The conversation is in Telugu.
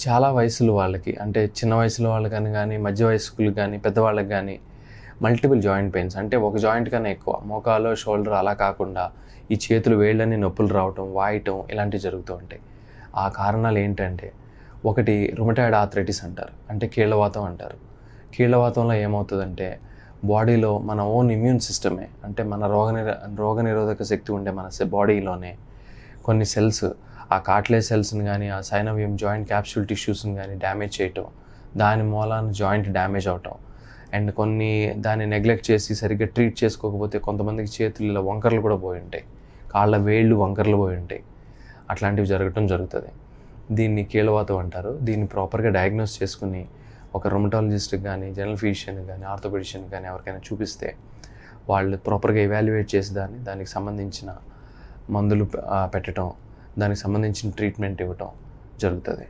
చాలా వయసులు వాళ్ళకి అంటే చిన్న వయసులో వాళ్ళకని కానీ మధ్య వయస్కులకు కానీ పెద్దవాళ్ళకి కానీ మల్టిపుల్ జాయింట్ పెయిన్స్ అంటే ఒక జాయింట్ కన్నా ఎక్కువ మోకాలు షోల్డర్ అలా కాకుండా ఈ చేతులు వేళ్ళని నొప్పులు రావటం వాయటం ఇలాంటివి జరుగుతూ ఉంటాయి. ఆ కారణాలు ఏంటంటే ఒకటి రుమటాయిడ్ ఆర్థరైటిస్ అంటారు, అంటే కీళ్ళవాతం అంటారు. కీళ్ళవాతంలో ఏమవుతుందంటే బాడీలో మన ఓన్ ఇమ్యూన్ సిస్టమే అంటే మన రోగనిరోధక శక్తి ఉండే మన బాడీలోనే కొన్ని సెల్స్ ఆ కార్టిలేజ్ సెల్స్ని కానీ ఆ సైనోవియం జాయింట్ క్యాప్సూల్ టిష్యూస్ని కానీ డ్యామేజ్ చేయటం, దాని మూలాన జాయింట్ డ్యామేజ్ అవటం అండ్ కొన్ని దాన్ని నెగ్లెక్ట్ చేసి సరిగ్గా ట్రీట్ చేసుకోకపోతే కొంతమందికి చేతులు ఇలా వంకర్లు కూడా పోయి ఉంటాయి, కాళ్ళ వేళ్ళు వంకర్లు పోయి ఉంటాయి. అట్లాంటివి జరగటం జరుగుతుంది. దీన్ని కీళ్ళవాతం అంటారు. దీన్ని ప్రాపర్గా డయాగ్నోస్ చేసుకుని ఒక రొమటాలజిస్ట్కి కానీ జనరల్ ఫిజిషియన్కి కానీ ఆర్థోపెడిషియన్కి కానీ ఎవరికైనా చూపిస్తే వాళ్ళు ప్రాపర్గా ఎవాల్యుయేట్ చేసి దానికి సంబంధించిన మందులు పెట్టడం, దానికి సంబంధించిన ట్రీట్మెంట్ ఇవ్వటం జరుగుతుంది.